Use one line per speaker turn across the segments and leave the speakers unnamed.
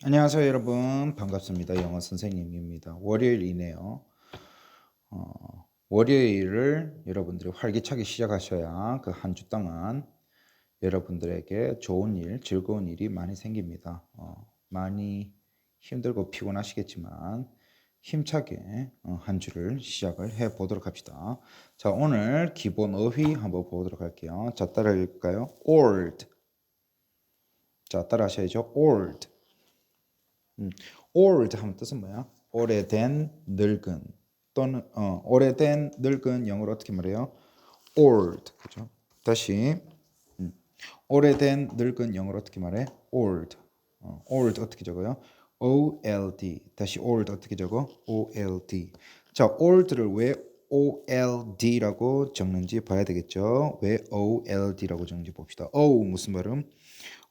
안녕하세요, 여러분. 반갑습니다. 영어 선생님입니다. 월요일이네요. 월요일을 여러분들이 활기차게 시작하셔야 그 한 주 동안 여러분들에게 좋은 일, 즐거운 일이 많이 생깁니다. 많이 힘들고 피곤하시겠지만 힘차게 한 주를 시작을 해 보도록 합시다. 자, 오늘 기본 어휘 한번 보도록 할게요. 자, 따라 읽을까요? old. 자, 따라 하셔야죠. old. old 하면 뜻은 뭐야? 오래된, 늙은 또는 오래된, 늙은 영어로 어떻게 말해요? old. 그죠? 다시 오래된, 늙은 영어로 어떻게 말해? old. old 어떻게 적어요? old. 다시 old 어떻게 적어? old. 자, old를 왜 old라고 적는지 봐야 되겠죠? 왜 old라고 적는지 봅시다. o 무슨 발음?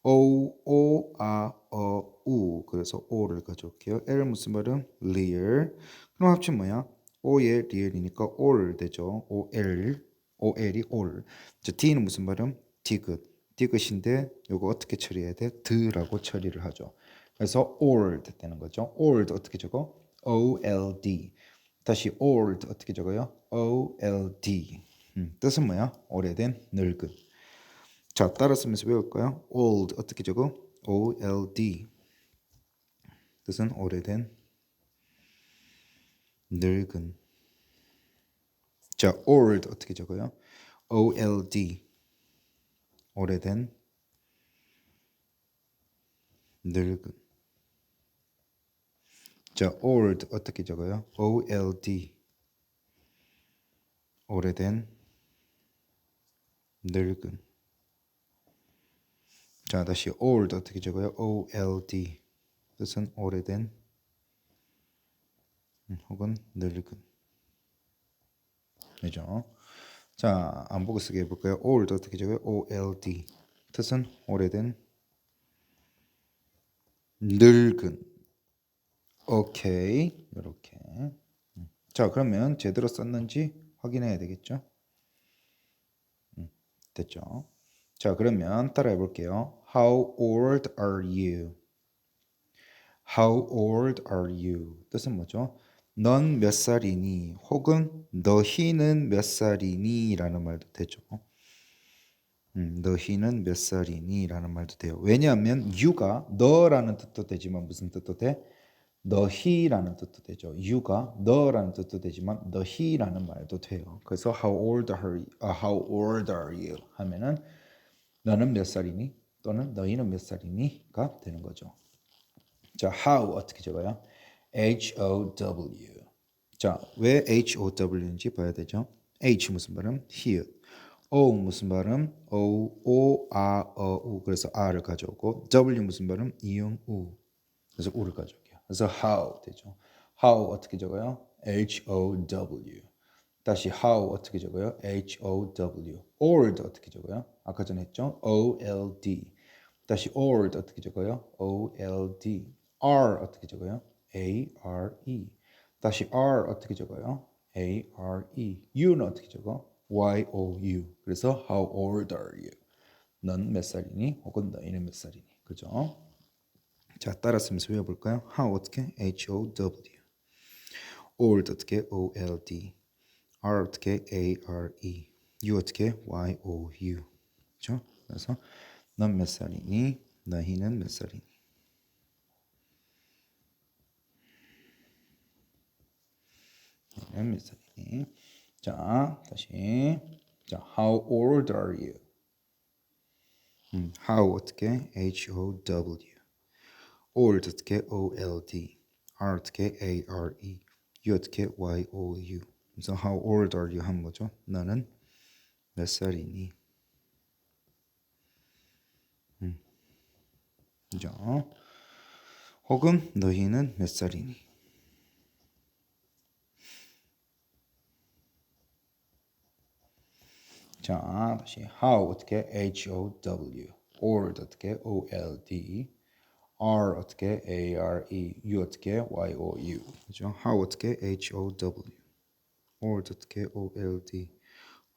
o, 그래서 o를 가져올게요. l 무슨 발음? real. 그럼 합치면 뭐야? o의 real이니까 all 되죠. ol이 all. 자, d는 무슨 발음? 디귿. 디귿인데 요거 어떻게 처리해야 돼? 드라고 처리를 하죠. 그래서 old 되는 거죠. old 어떻게 적어? old. 다시 old 어떻게 적어요? old. 뜻은 뭐야? 오래된, 늙은. 자, 따라 쓰면서 외울까요? old 어떻게 적어? old. 뜻은 오래된, 늙은. 자, old 어떻게 적어요? old. 오래된, 늙은. 자, old 어떻게 적어요? old. 오래된, 늙은. 자, 다시 old 어떻게 적어요? old. 뜻은 오래된, 혹은 늙은. 그죠? 자, 안 보고 쓰게 해볼까요? old 어떻게 적어요? old. 뜻은 오래된, 늙은. 오케이. 이렇게. 자, 그러면 제대로 썼는지 확인해야 되겠죠? 됐죠? 자, 그러면 따라해 볼게요. How old are you? How old are you? 뜻은 뭐죠? 넌 몇 살이니? 혹은 너희는 몇 살이니? 라는 말도 되죠. 너희는 몇 살이니? 라는 말도 돼요. 왜냐하면 you가 너라는 뜻도 되지만 무슨 뜻도 돼? 너희라는 뜻도 되죠. you가 너라는 뜻도 되지만 너희라는 말도 돼요. 그래서 how old are you 하면은 너는 몇 살이니? 또는 너희는 몇 살이니?가 되는 거죠. 자, how 어떻게 적어요? H-O-W. 자, 왜 H-O-W인지 봐야 되죠. H 무슨 발음? 히읗. O 무슨 발음? O, 그래서 R을 가져오고 W 무슨 발음? 이응, 우. 그래서 우를 가져올게요. 그래서 how 되죠. how 어떻게 적어요? H-O-W. 다시 how 어떻게 적어요? H-O-W. old 어떻게 적어요? 아까 전에 했죠? O-L-D. 다시 old 어떻게 적어요? O-L-D. R 어떻게 적어요? A-R-E. 다시 R 어떻게 적어요? A-R-E. U는 어떻게 적어? Y-O-U. 그래서 how old are you? 넌 몇 살이니? 혹은 너희는 몇 살이니? 그죠? 자, 따라 쓰면서 외워볼까요? how 어떻게? H-O-W. old 어떻게? O-L-D. R 어떻게? A-R-E. U 어떻게? Y-O-U. 그죠? 그래서 넌 몇 살이니? 너희는 몇 살이니? 너희는 몇 살이니? 자, 다시. 자, how old are you? how 어떻게? H-O-W. old 어떻게? O-L-D. R 어떻게? A-R-E. U 어떻게? Y-O-U. 그래서 how old are you 한 거죠? 너는 몇 살이니? 그죠? 혹은 너희는 몇 살이니? 자, 다시 how 어떻게? H-O-W. old 어떻게? O-L-D. R 어떻게? A-R-E. U 어떻게? Y-O-U. 그죠? how 어떻게? H-O-W. old 어떻게? O-L-D.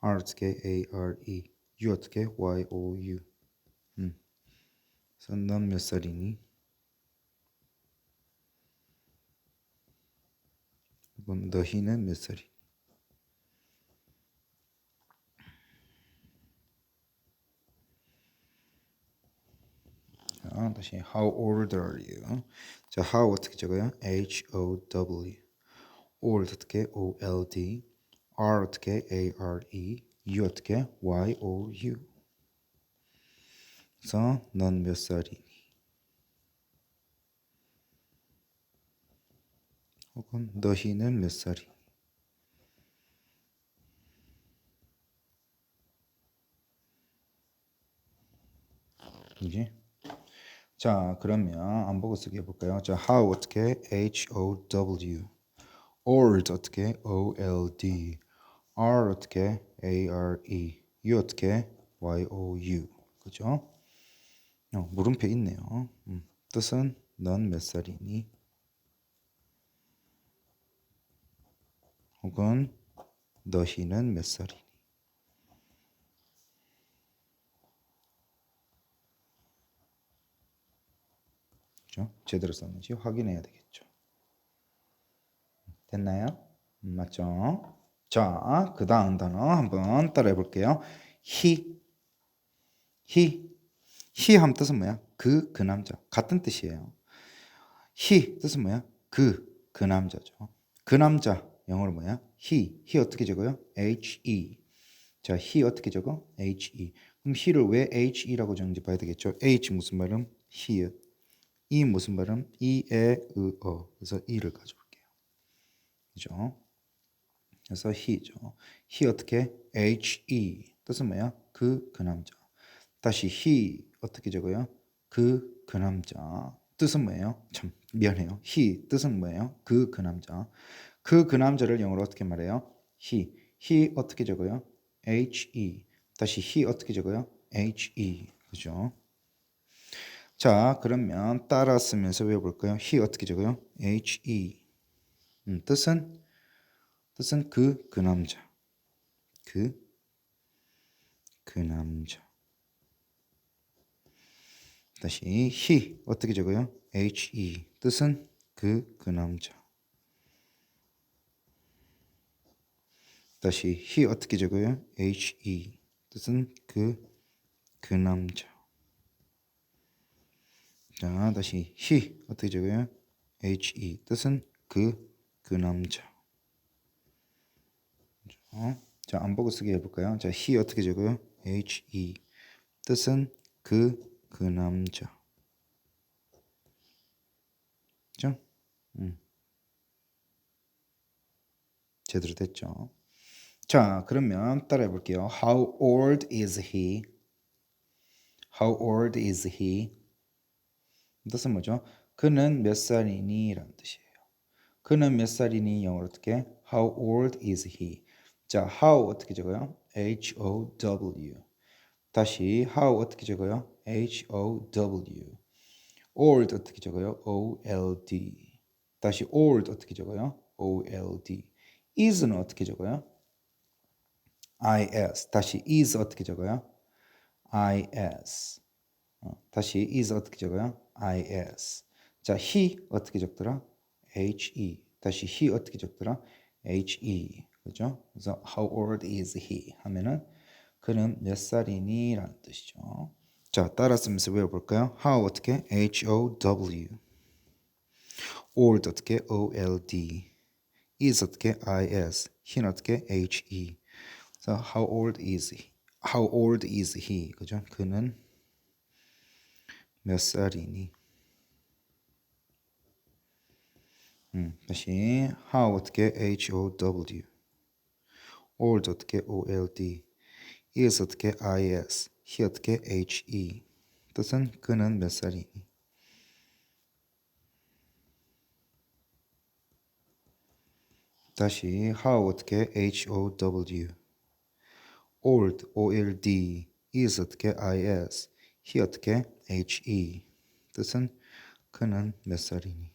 R 어떻게? A-R-E. U 어떻게? Y-O-U. 그래서 넌 몇 살이니? 혹은 너희는 몇 살이? 자, 다시 How old are you? 자, how 어떻게 적어요? H-O-W. old 어떻게? O-L-D. are 어떻게? A-R-E. you 어떻게? Y-O-U. 그래서 넌 몇 살이니? 혹은 너희는 몇 살이니? 그지? 자, 그러면 안 보고 쓰기 해볼까요? 자, how 어떻게? H-O-W. old 어떻게? O-L-D. are 어떻게? A-R-E. you 어떻게? Y-O-U. 그죠? 물음표 있네요. 뜻은 넌 몇 살이니? 혹은 너희는 몇 살이니? 그죠? 제대로 썼는지 확인해야 되겠죠. 됐나요? 맞죠? 자, 그 다음 단어 한번 따라해 볼게요. he, he 하면 뜻은 뭐야? 그 남자. 같은 뜻이에요. he 뜻은 뭐야? 그 남자죠. 그 남자 영어로 뭐야? he 어떻게 적어요? he. 자, he 어떻게 적어? he. 그럼 he를 왜 he라고 적는지 봐야 되겠죠. h 무슨 발음? he. 이 무슨 발음? 이, 에, 으, 어. 그래서 이를 가져올게요. 그죠? 그래서 he죠. he 어떻게? he. 뜻은 뭐야? 그 남자. 다시 he 어떻게 적어요? 그 남자. 뜻은 뭐예요? 참 미안해요. he 뜻은 뭐예요? 그 남자. 그 남자를 영어로 어떻게 말해요? he 어떻게 적어요? he. 다시 he 어떻게 적어요? he. 그죠? 자, 그러면 따라 쓰면서 외워볼까요? he 어떻게 적어요? he. 뜻은 그 남자. 그 남자. 다시 he 어떻게 적어요? he. 뜻은 그 남자. 다시 he 어떻게 적어요? he. 뜻은 그 남자. 자, 다시 he 어떻게 적어요? he. 뜻은 그 남자. 자, 안 보고 쓰기 해볼까요? 자, he 어떻게 적어요? he. 뜻은 그 남자. 그죠? 제대로 됐죠? 자, 그러면 따라해 볼게요. How old is he? How old is he? 뜻은 뭐죠? 그는 몇 살이니? 라는 뜻이에요. 그는 몇 살이니? 영어로 어떻게? How old is he? 자, how 어떻게 적어요? H-O-W. 다시 how 어떻게 적어요? H-O-W. old 어떻게 적어요? O-L-D. 다시 old 어떻게 적어요? O-L-D. is는 어떻게 적어요? is. 다시 is 어떻게 적어요? is. 다시 is 어떻게 적어요? is. 자, he 어떻게 적더라? he. 다시 he 어떻게 적더라? he. 그죠? 그래서 how old is he 하면은 그는 몇 살이니? 라는 뜻이죠. 자, 따라 쓰면서 외워볼까요? how 어떻게? H-O-W. old 어떻게? O-L-D. is 어떻게? is. he는 어떻게? he. 그래서 how old is he? How old is he? 그죠? 그는 몇 살이니? 다시 how 어떻게? H-O-W. old 어떻게? O-L-D. is 어떻게? is. he 어떻게? he. 뜻은 그는 몇 살이니? 다시 how 어떻게? H-O-W. old, O-L-D. is 어떻게? is. he 어떻게? he. 뜻은 그는 몇 살이니?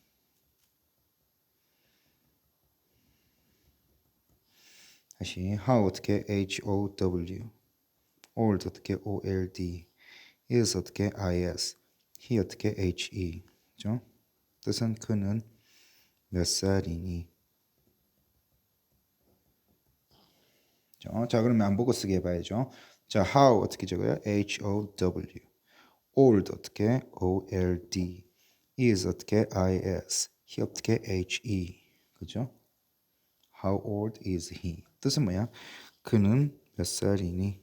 다시 how 어떻게? H-O-W. old 어떻게? O-L-D. is 어떻게? is. he 어떻게? he. 그죠? 뜻은 그는 몇 살이니? 자, 그러면 안 보고 쓰게 해봐야죠. 자, how 어떻게 적어요? How. old 어떻게? old. is 어떻게? is. he 어떻게? he. 그죠? How old is he? 뜻은 뭐야? 그는 몇 살이니?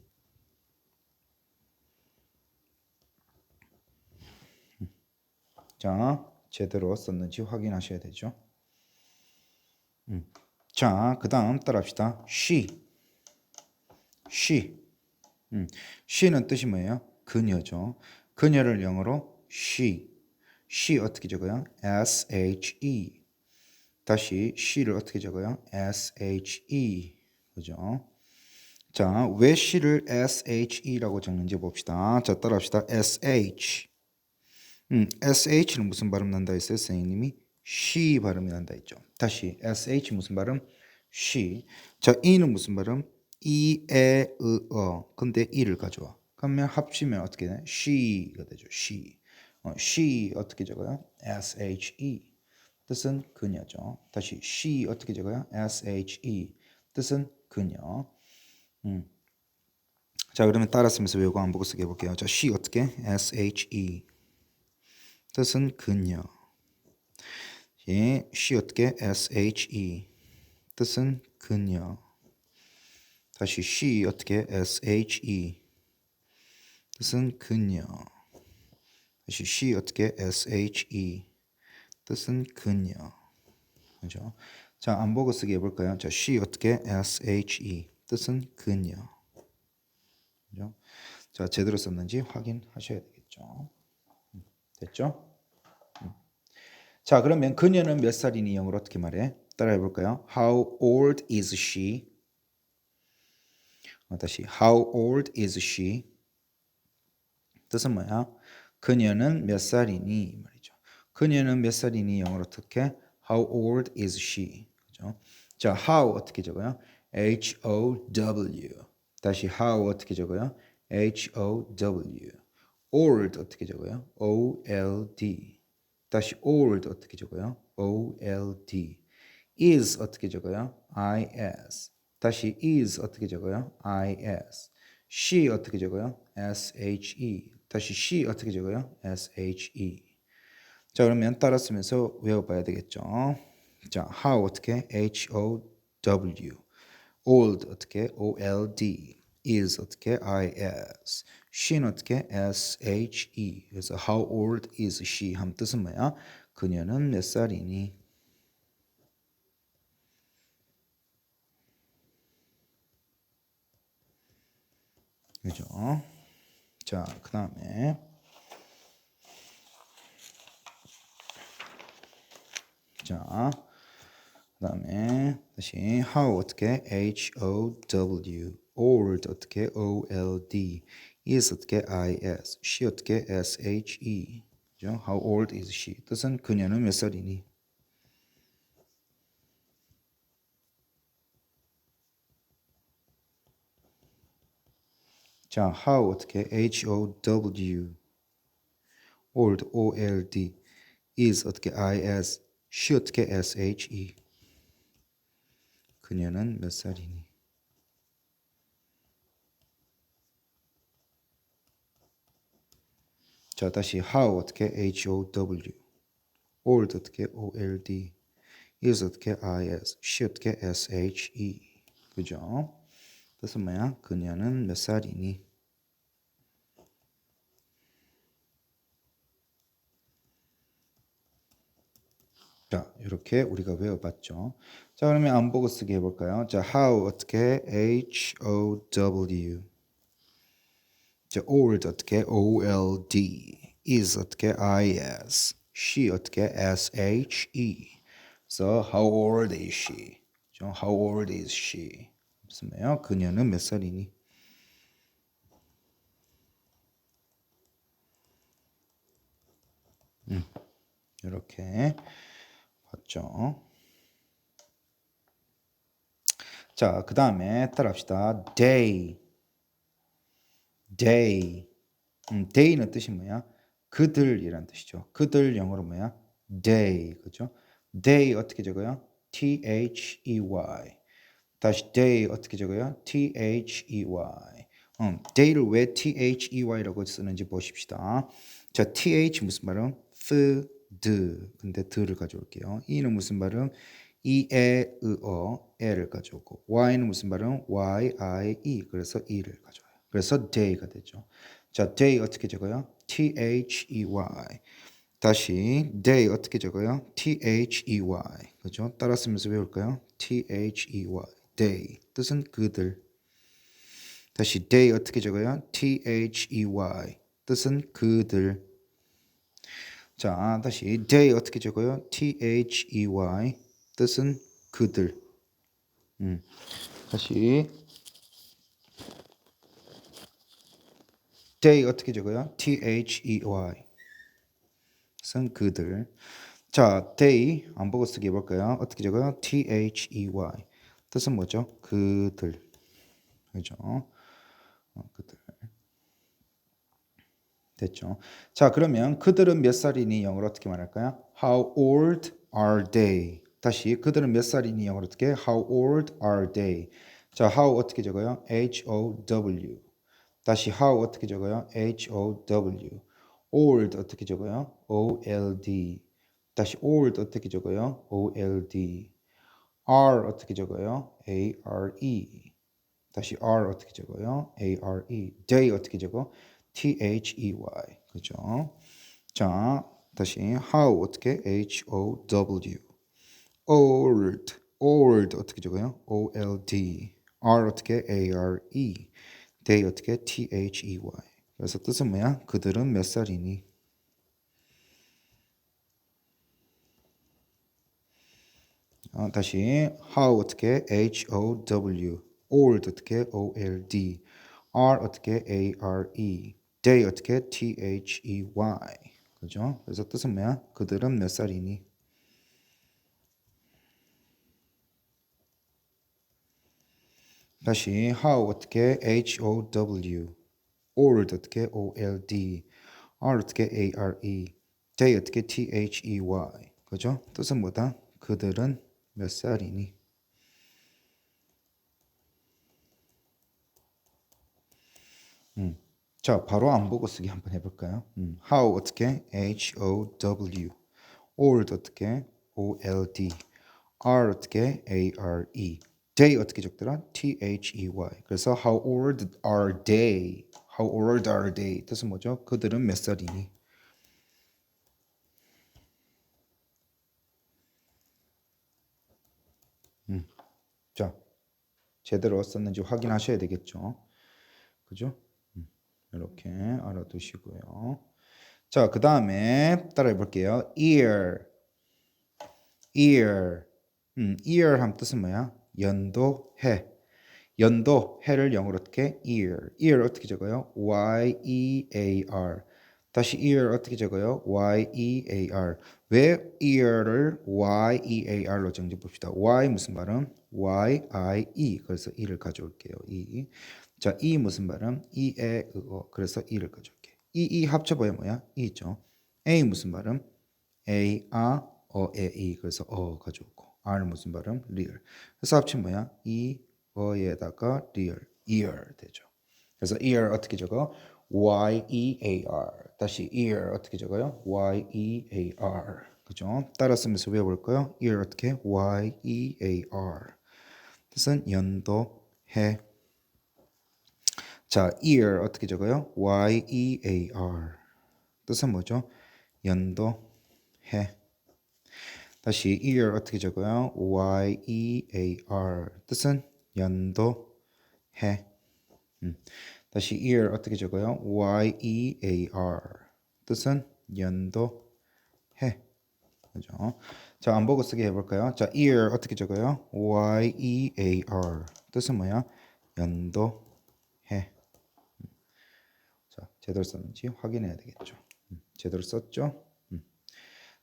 자, 제대로 썼는지 확인하셔야 되죠. 자, 그 다음 따라합시다. she. she는 뜻이 뭐예요? 그녀죠. 그녀를 영어로 she 어떻게 적어요? she. 다시 she를 어떻게 적어요? she. 그죠? 자, 왜 she를 she라고 적는지 봅시다. 자, 따라합시다. sh. sh는 무슨 발음 난다 했어요? 선생님이 she 발음이 난다 했죠. 다시 sh 무슨 발음? she. 자, e는 무슨 발음? e, 에, 근데 e를 가져와. 그러면 합치면 어떻게 돼? she가 되죠. she 어떻게 적어요? she. 뜻은 그녀죠. 다시 she 어떻게 적어요? she. 뜻은 그녀. 자, 그러면 따라 쓰면서 외우고 안 보고 쓰게 해볼게요. 자, she 어떻게? she. 뜻은 그녀. 예, she 어떻게? she. 뜻은 그녀. 다시 she 어떻게? she. 뜻은 그녀. 다시 she 어떻게? she. 뜻은 그녀. 그죠? 자, 안 보고 쓰기 해볼까요? 자, she 어떻게? she. 뜻은 그녀. 그죠? 자, 제대로 썼는지 확인하셔야 되겠죠. 됐죠? 자, 그러면 그녀는 몇 살이니 영어로 어떻게 말해? 따라해 볼까요? How old is she? 다시 How old is she? 뜻은 뭐야? 그녀는 몇 살이니 말이죠. 그녀는 몇 살이니 영어로 어떻게? How old is she? 그죠? 자, how 어떻게 적어요? How. 다시 how 어떻게 적어요? How. old 어떻게 적어요? old. 다시 old 어떻게 적어요? old. is 어떻게 적어요? is. 다시 is 어떻게 적어요? is. she 어떻게 적어요? she. 다시 she 어떻게 적어요? she. 자, 그러면 따라 쓰면서 외워봐야 되겠죠. 자, how 어떻게? how. old 어떻게? old. is 어떻게? is. she는 어떻게? she. 그래서 how old is she? 함 뜻은 뭐야? 그녀는 몇 살이니? 그죠? 자, 그 다음에 자, 그 다음에 다시 how 어떻게? how. old 어떻게? old. is 어떻게? is. she 어떻게? she. 그죠? how old is she? 뜻은 그녀는 몇 살이니? 자, how 어떻게? how. old old. is 어떻게? is. she 어떻게? she. 그녀는 몇 살이니? 자, 다시 how 어떻게? how. old 어떻게? old. is 어떻게? is. she 어떻게? she. 그죠? 뜻은 뭐야? 그녀는 몇 살이니? 자, 이렇게 우리가 외워봤죠. 자, 그러면 안 보고 쓰기 해볼까요? 자, how 어떻게? how. 자, old 어떻게? old. is 어떻게? is. she 어떻게? she. So, how old is she? 그죠? How old is she? 무슨 말이야? 그녀는 몇 살이니? 이렇게 봤죠. 자, 그 다음에 따라합시다. day. day는 뜻이 뭐야? 그들이란 뜻이죠. 그들 영어로 뭐야? day. 그죠? day 어떻게 적어요? they. 다시 day 어떻게 적어요? they. day를 왜 they라고 쓰는지 보십시다. 자, th 무슨 발음? 드. 근데 드를 가져올게요. e는 무슨 발음? 에를 가져오고 y는 무슨 발음? y-i-e. 그래서 e를 가져와요. 그래서 day가 되죠. 자, day 어떻게 적어요? they. 다시 day 어떻게 적어요? they. 그죠? 따라 쓰면서 외울까요? they. day. 뜻은 그들. 다시 day 어떻게 적어요? they. 뜻은 그들. 자, 다시 day 어떻게 적어요? they. 뜻은 그들. 다시 day 어떻게 적어요? they. 뜻은 그들. 자, day 안 보고 쓰기 해볼까요? 어떻게 적어요? they. 뜻은 뭐죠? 그들. 그죠? 그들. 됐죠? 자, 그러면 그들은 몇 살이니 영어로 어떻게 말할까요? How old are they? 다시 그들은 몇 살이니 영어로 어떻게? How old are they? 자, how 어떻게 적어요? H-O-W. 다시 how 어떻게 적어요? H-O-W. old 어떻게 적어요? O-L-D. 다시 old 어떻게 적어요? O-L-D. are 어떻게 적어요? A-R-E. 다시 R 어떻게 적어요? A-R-E. day 어떻게 적어? T-H-E-Y. 그죠? 자, 다시 how 어떻게? H-O-W. old 어떻게 적어요? O-L-D. R 어떻게? A-R-E. day 어떻게? T-H-E-Y. 그래서 뜻은 뭐야? 그들은 몇 살이니? 다시 how 어떻게? H-O-W. old 어떻게? O-L-D. R 어떻게? A-R-E. day 어떻게? T-H-E-Y. 그죠? 그래서 뜻은 뭐야? 그들은 몇 살이니? 다시 how 어떻게? H-O-W. old 어떻게? O-L-D. R 어떻게? A-R-E. day 어떻게? T-H-E-Y. 그죠? 뜻은 뭐다? 그들은 몇 살이니? 자, 바로 안 보고 쓰기 한번 해볼까요? how 어떻게? H-O-W. old 어떻게? O-L-D. R 어떻게? A-R-E. day 어떻게 적더라? T-H-E-Y. 그래서 how old are they? How old are they? 뜻은 뭐죠? 그들은 몇 살이니? 자, 제대로 썼는지 확인하셔야 되겠죠? 그죠? 이렇게 알아두시고요. 자, 그 다음에 따라해 볼게요. ear. ear. ear 하면 뜻은 뭐야? 연도, 해. 연도, 해를 영어로 어떻게? ear. ear 어떻게 적어요? Y-E-A-R. 다시 ear 어떻게 적어요? Y-E-A-R. 왜 ear를 Y-E-A-R로 정해 봅시다. Y 무슨 발음? Y-I-E. 그래서 e를 가져올게요. E. 자, E 무슨 발음? E-에-어. 그래서 e를 가져올게요. E 합쳐봐야 뭐야? E죠. A 무슨 발음? A-아, 어-에-이. 그래서 어 가져오고. R는 무슨 발음? real. 그래서 합치면 뭐야? E 어에다가 real, ear 되죠. 그래서 ear 어떻게 적어? Y-E-A-R. 다시 ear 어떻게 적어요? Y-E-A-R. 그죠? 따라 쓰면서 외워볼까요? ear 어떻게? Y-E-A-R. 뜻은 연도, 해. 자, ear 어떻게 적어요? Y-E-A-R. 뜻은 뭐죠? 연도, 해. 다시 ear 어떻게 적어요? Y-E-A-R. 뜻은 연도, 해. 다시 ear 어떻게 적어요? Y-E-A-R. 뜻은 연도, 해. 그죠? 자, 안 보고 쓰게 해볼까요? 자, ear 어떻게 적어요? Y-E-A-R. 뜻은 뭐야? 연도, 해. 자, 제대로 썼는지 확인해야 되겠죠. 제대로 썼죠?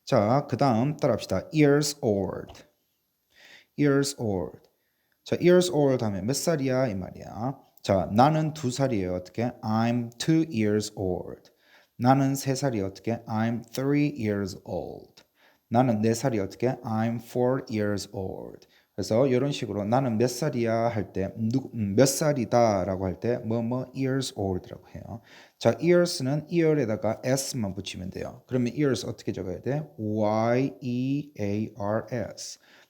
자, 그 다음 따라합시다. years old. years old. 자, years old 하면 몇 살이야? 이 말이야. 자, 나는 2살이에요. 어떻게? I'm 2 years old. 나는 3살이 어떻게? I'm 3 years old. 나는 4살이 어떻게? I'm 4 years old. 그래서 이런 식으로 나는 몇 살이야 할 때 몇 살이다라고 할 때 뭐뭐 years old라고 해요. 자, years는 year에다가 s만 붙이면 돼요. 그러면 years 어떻게 적어야 돼? Y-E-A-R-S.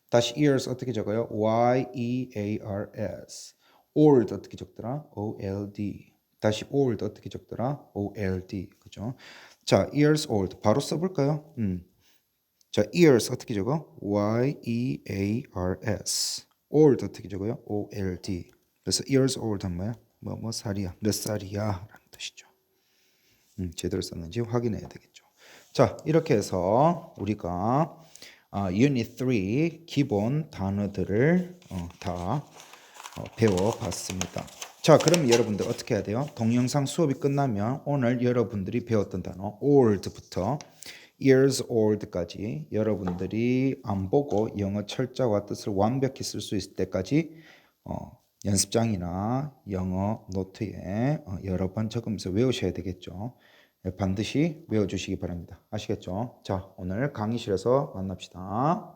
다시 years 어떻게 적어요? Y-E-A-R-S. old 어떻게 적더라? O-L-D. 다시 old 어떻게 적더라? O-L-D. 그죠? 자, years old 바로 써볼까요? 자, years 어떻게 적어? Y-E-A-R-S. old 어떻게 적어요? O-L-D. 그래서 years old 한 뭐야? 뭐 살이야? 몇 살이야? 라는 뜻이죠. 제대로 썼는지 확인해야 되겠죠. 자, 이렇게 해서 우리가 Unit 3 기본 단어들을 다 배워봤습니다. 자, 그럼 여러분들 어떻게 해야 돼요? 동영상 수업이 끝나면 오늘 여러분들이 배웠던 단어 old부터 years old까지 여러분들이 안 보고 영어 철자와 뜻을 완벽히 쓸 수 있을 때까지 연습장이나 영어 노트에 여러 번 적으면서 외우셔야 되겠죠. 반드시 외워주시기 바랍니다. 아시겠죠? 자, 오늘 강의실에서 만납시다.